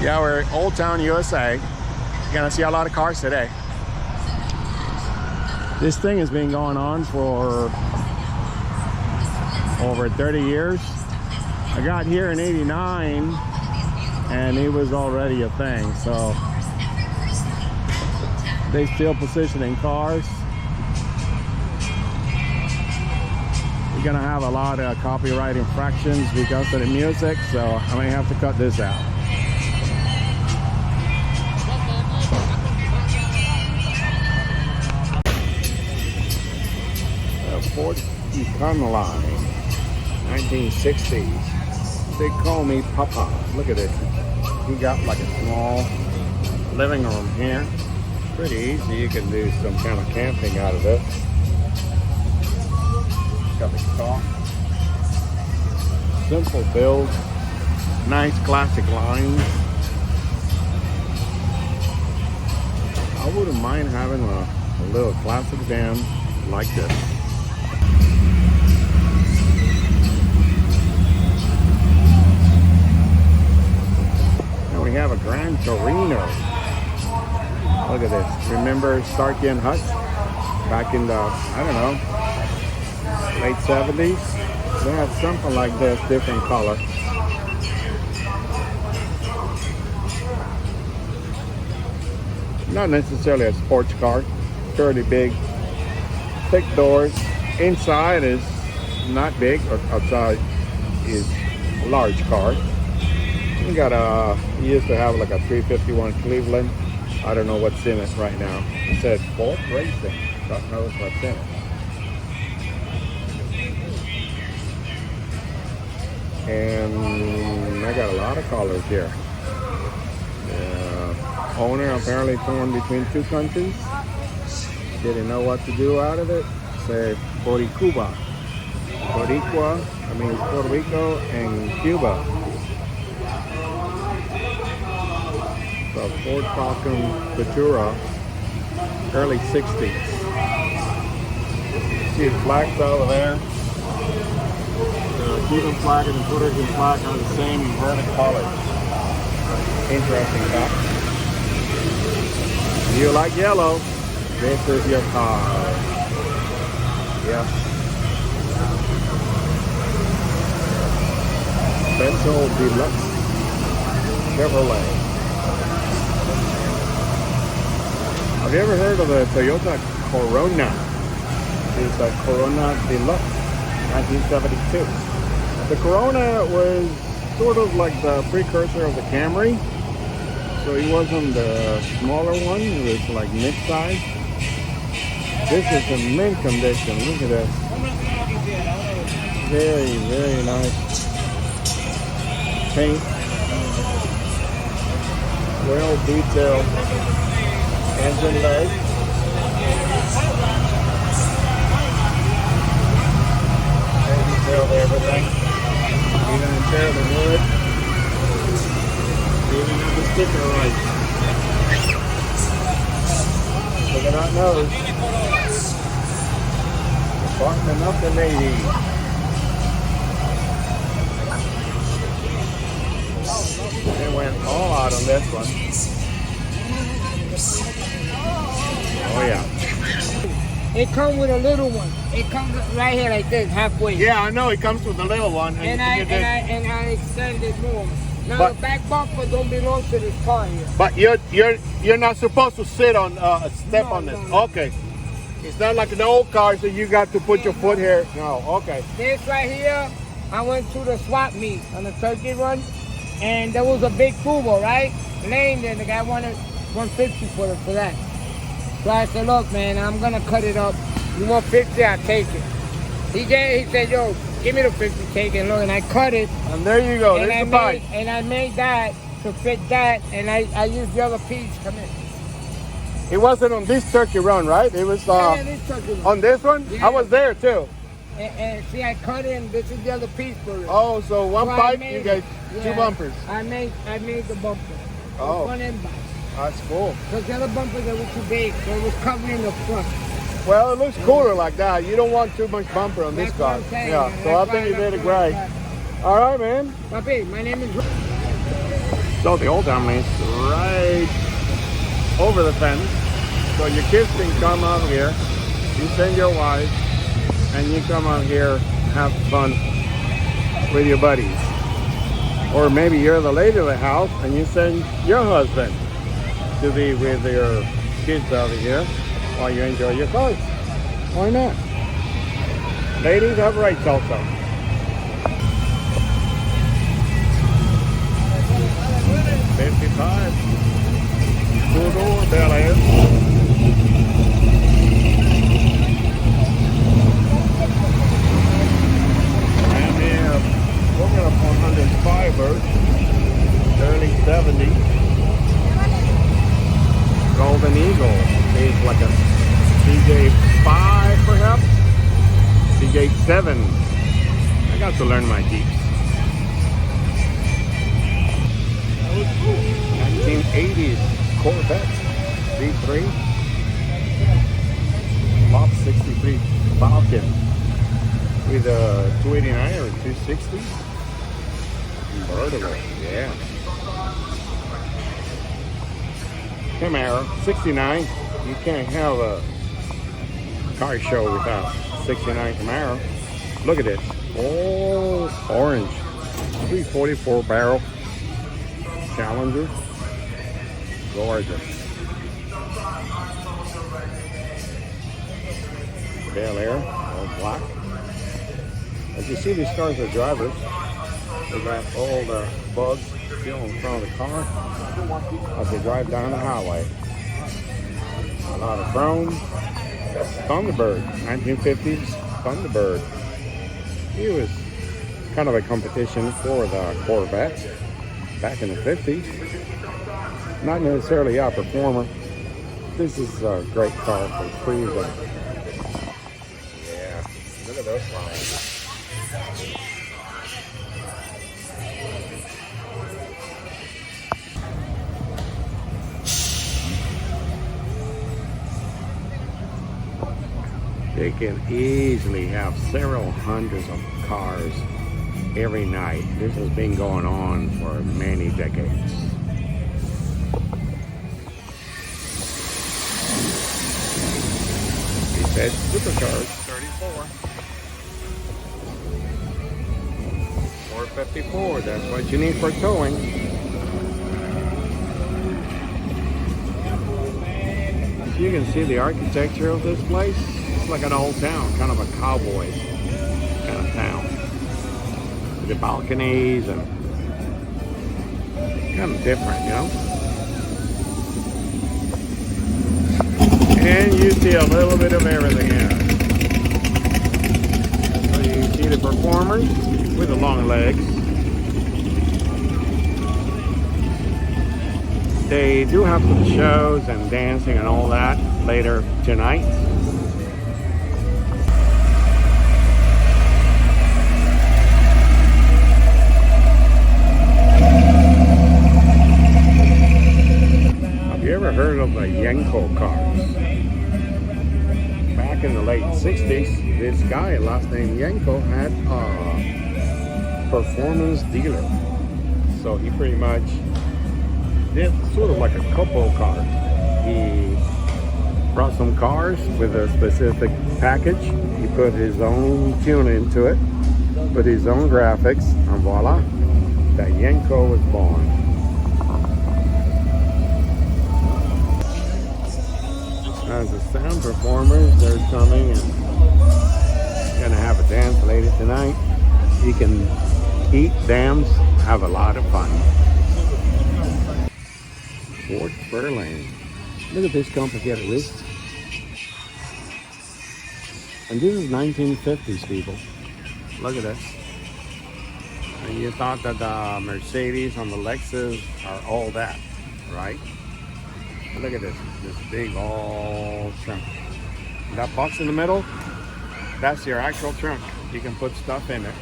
Yeah, we're in Old Town, USA. You're gonna see a lot of cars today. This thing has been going on for over 30 years. I got here in '89 and it was already a thing, so they still positioning cars. You're gonna have a lot of copyright infractions because of the music, so I may have to cut this out. Ford Econoline, 1960s. They call me Papa. Look at it. He got like a small living room here. Pretty easy. You can do some kind of camping out of it. Got the car. Simple build. Nice classic lines. I wouldn't mind having a little classic van like this. We have a Gran Torino. Look at this. Remember Starkey and Hutch back in the, I don't know, late 70s? They had something like this, different color. Not necessarily a sports car. Fairly big, thick doors. Inside is not big, or outside is a large car. We got he used to have like a 351 Cleveland. I don't know what's in it right now. It says Ford Racing. God knows what's in it. And I got a lot of colors here. The owner apparently torn between two countries. Didn't know what to do out of it. Say Boricuba. Boricua, I mean Puerto Rico and Cuba. The Ford Falcon Futura, early 60s. See the flags over there. The Cuban flag and the Puerto Rican flag are the same inverted colors. Interesting fact. If you like yellow, this is your car. Yeah. Bento Deluxe Chevrolet. Have you ever heard of the Toyota Corona? It's a Corona Deluxe, 1972. The Corona was sort of like the precursor of the Camry. So it wasn't the smaller one, it was like mid-size. This is in mint condition, look at this. Very, very nice paint. Well detailed. Engine leg. They detailed everything. Even tear the wood. Even have the sticker right. Look at that nose. Sparking up the lady. They went all out on this one. Oh yeah. It comes with a little one. It comes right here like this, halfway. Yeah, I know it comes with a little one. And I extended more. Now the back bumper don't belong to this car here. But you're not supposed to sit on step on this. No. Okay. It's not like an old car, so you got to put your foot here. No. Okay. This right here, I went to the swap meet on the turkey run, and there was a big Fubo, right? Laying there, the guy wanted 150 for that. So I said, look, man, I'm gonna cut it up. You want 50, I'll take it. He said, yo, give me the 50, take it. Look, and I cut it. And there you go, there's the bike. And I made that to fit that, and I used the other piece. Come in. It wasn't on this turkey run, right? It was this turkey run. On this one? Yeah. I was there too. And see, I cut it, and this is the other piece for it. Oh, so one pipe, you got two bumpers. I made the bumper. Oh. Front end bike. That's cool. Because the other bumpers were too big, so it was covering the front. Well, it looks cooler like that. You don't want too much bumper on this car. Yeah, so I think you did it great. All right, man. Papi, my name is... So the old family is right over the fence. So your kids can come out here, you send your wife, and you come out here, have fun with your buddies. Or maybe you're the lady of the house and you send your husband to be with your kids over here while you enjoy your cars. Why not? Ladies have rights also. $55. Two-door Bel Air. And we have looking up on Honda's Firebird, early 70s. Golden Eagle is like a CJ5 perhaps, CJ7. I got to learn my Jeeps. 1980s Corvette V3, Lot 63 Falcon with a 289 or 260. Convertible, yeah. Camaro 69. You can't have a car show without 69 Camaro. Look at this. Oh, orange. 344 barrel Challenger. Gorgeous. Bel Air, all black. As you see, these cars are drivers. They got all the bugs still in front of the car as they drive down the highway. A lot of chrome. Thunderbird, 1950s Thunderbird. He was kind of a competition for the Corvette back in the 50s. Not necessarily a performer. This is a great car for cruising. Yeah, look at those lines. They can easily have several hundreds of cars every night. This has been going on for many decades. He said supercars, 34. 454, that's what you need for towing. You can see the architecture of this place. It's like an old town, kind of a cowboy kind of town. With the balconies and kind of different, you know. And you see a little bit of everything here. So you see the performers with the long legs. They do have some shows and dancing and all that later tonight. Have you ever heard of the Yenko cars? Back in the late 60s, this guy, last name Yenko, had a performance dealer. So he pretty much did sort of like a couple cars. He brought some cars with a specific package. He put his own tune into it, put his own graphics, and voila, that Yenko was born. As the sound performers, they're coming and gonna have a dance later tonight. You can eat, dance, have a lot of fun. Fort Fairlane. Look at this complicated wrist. And this is 1950s, people. Look at this. And you thought that the Mercedes and the Lexus are all that, right? Look at this big old trunk. That box in the middle, that's your actual trunk. You can put stuff in it.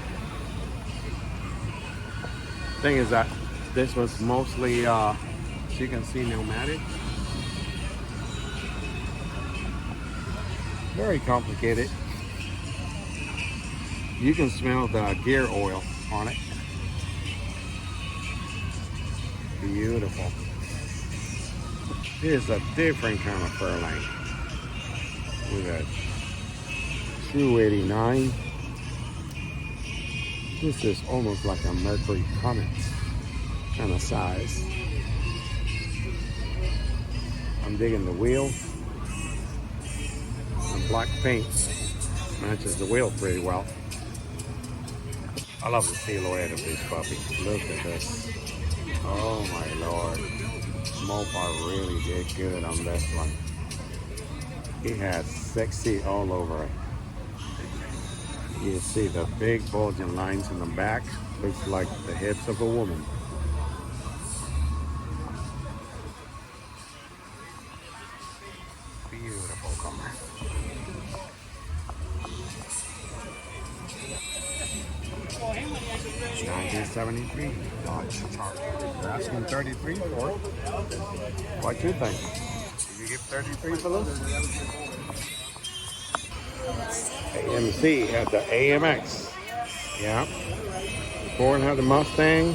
Thing is that this was mostly, so you can see, pneumatic. Very complicated. You can smell the gear oil on it. Beautiful. Here's a different kind of fur length. With a true 89. This is almost like a Mercury Comet kind of size. I'm digging the wheel. The black paint matches the wheel pretty well. I love the silhouette of this puppy. Look at this. Oh my lord. Mopar really did good on this one. He has sexy all over it. You see the big bulging lines in the back. Looks like the hips of a woman. Beautiful color. It's 1973 Dodge Charger. You're asking 33 for it. What you think? Did you give 33 for this? AMC had the AMX. Yeah. Ford had the Mustang.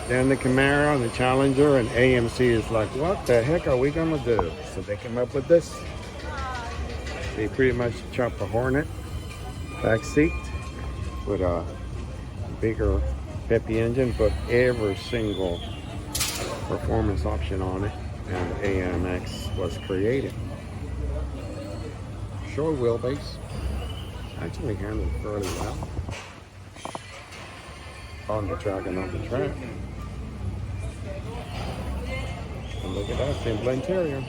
Then the Camaro and the Challenger, and AMC is like, what the heck are we gonna do? So they came up with this. They pretty much chopped a Hornet back seat with a bigger peppy engine, put every single performance option on it, and AMX was created. Short wheelbase, actually handled fairly well on the track and off the track. And look at that simple interior.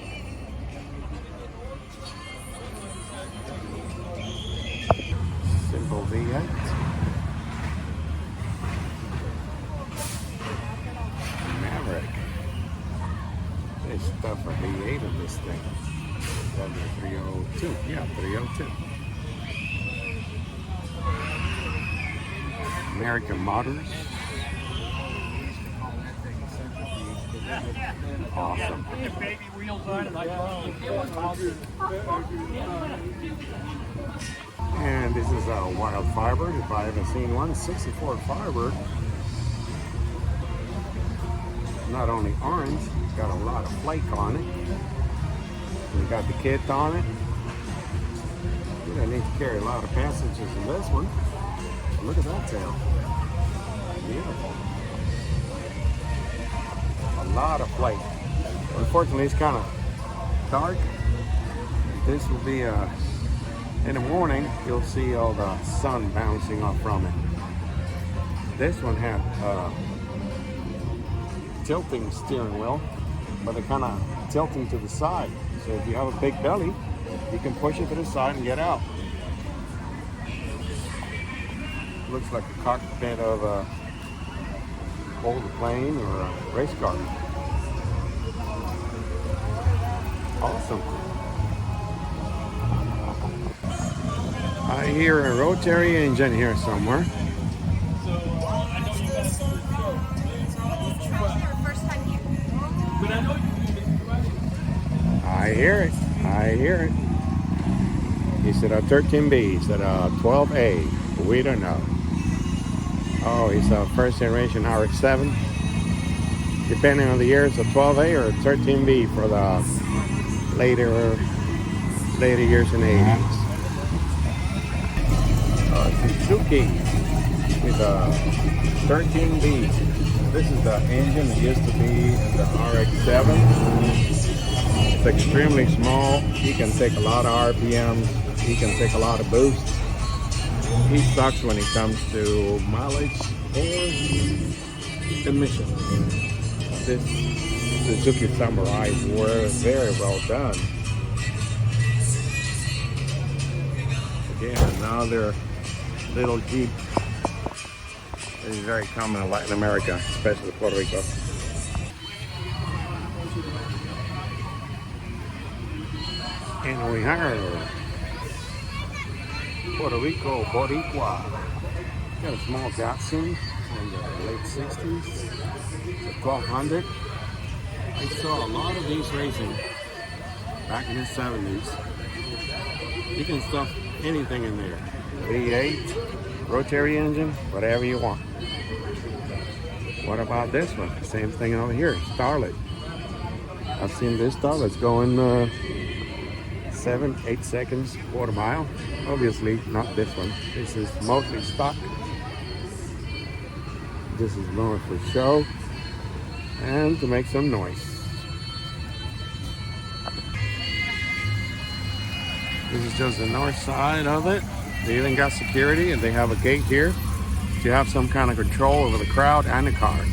Simple V8. Maverick. They stuff a V8 in this thing. W302. Yeah, 302. American Motors. Awesome. And this is a wild fiber. If I haven't seen one, 64 fiber. Not only orange, got a lot of flake on it. We got the kit on it. You don't need to carry a lot of passengers in this one. Look at that tail. Beautiful. A lot of flake. Unfortunately, it's kind of dark. This will be in the morning, you'll see all the sun bouncing off from it. This one had tilting steering wheel, but they're kind of tilting to the side. So if you have a big belly, you can push it to the side and get out. Looks like a cockpit of a old plane or a race car. Awesome. I hear a rotary engine here somewhere. I hear it. I hear it. He said a 13B. He said a 12A. We don't know. Oh, he's a first generation RX-7. Depending on the year, it's a 12A or a 13B for the later years in the 80s. Suzuki with a 13B. This is the engine that used to be in the RX-7. It's extremely small. He can take a lot of RPMs. He can take a lot of boosts. He sucks when it comes to mileage or emissions. This Suzuki Samurais were very well done. Again, another little Jeep. This is very common in Latin America, especially Puerto Rico. And we have Puerto Rico Boricua. Got a small Datsun from the late 60s. It's a 1200. I saw a lot of these racing back in the 70s. You can stuff anything in there. V8, rotary engine, whatever you want. What about this one? Same thing over here, Starlet. I've seen this Starlet's going 7-8 seconds, quarter mile. Obviously not this one. This is mostly stock. This is more for show and to make some noise. This is just the north side of it. They even got security and they have a gate here to have some kind of control over the crowd and the cars.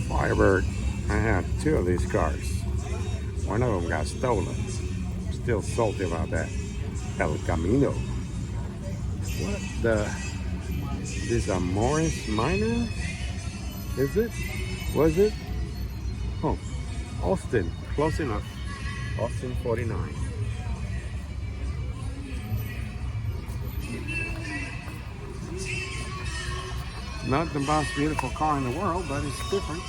Firebird, I had 2 of these cars. One of them got stolen. Still salty about that. El Camino. What the? This is a Morris Minor? Is it? Was it? Oh, Austin. Close enough. Austin 49. Not the most beautiful car in the world, but it's different.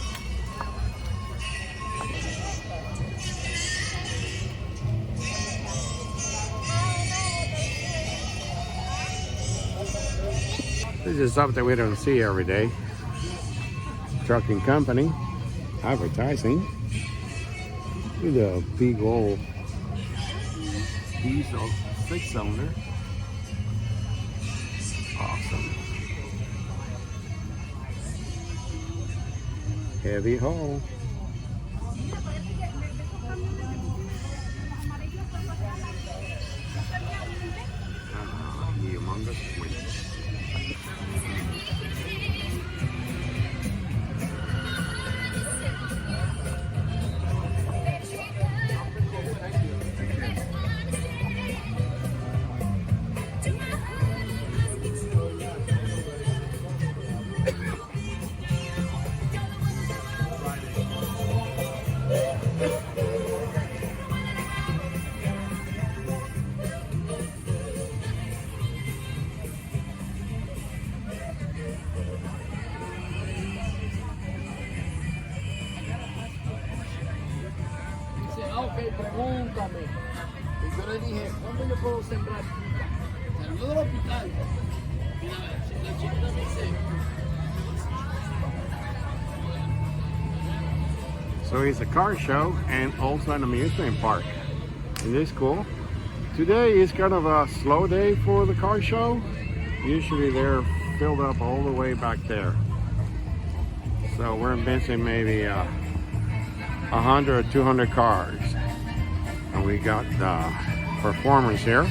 This is something we don't see every day. Trucking company advertising with a big old diesel 6-cylinder. Awesome. Heavy haul. Humongous winch. Ok, pregúntame. Y yo le dije, ¿cuándo yo puedo sembrar fruta? Salió del hospital. Mira, la chiquita me dice. So it's a car show and also an amusement park. Isn't this cool? Today is kind of a slow day for the car show. Usually they're filled up all the way back there. So we're missing maybe 100 or 200 cars. And we got performers here.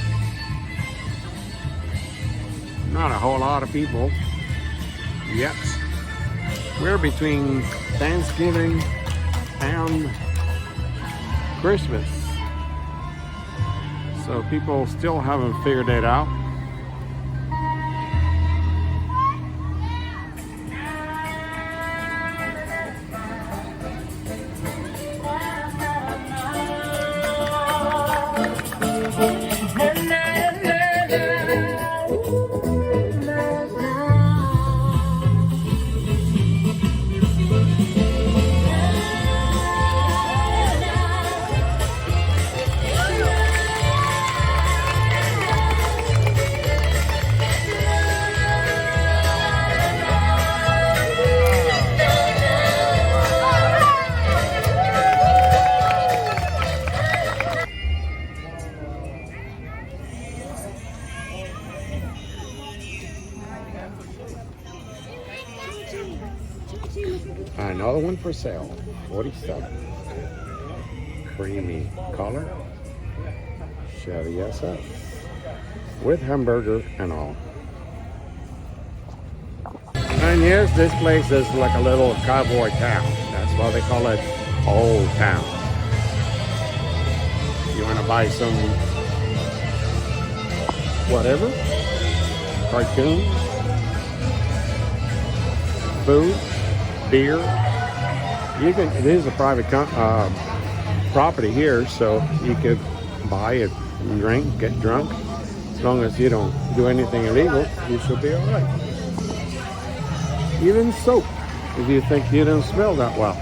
Not a whole lot of people yet. We're between Thanksgiving and Christmas. So people still haven't figured it out. Another one for sale, 47. Creamy color, Chevy SF, with hamburger and all. And yes, this place is like a little cowboy town. That's why they call it Old Town. You want to buy some whatever, cartoons, food, beer. You can. This is a private property here, so you could buy it and drink, get drunk. As long as you don't do anything illegal, you should be all right. Even soap, if you think you don't smell that well.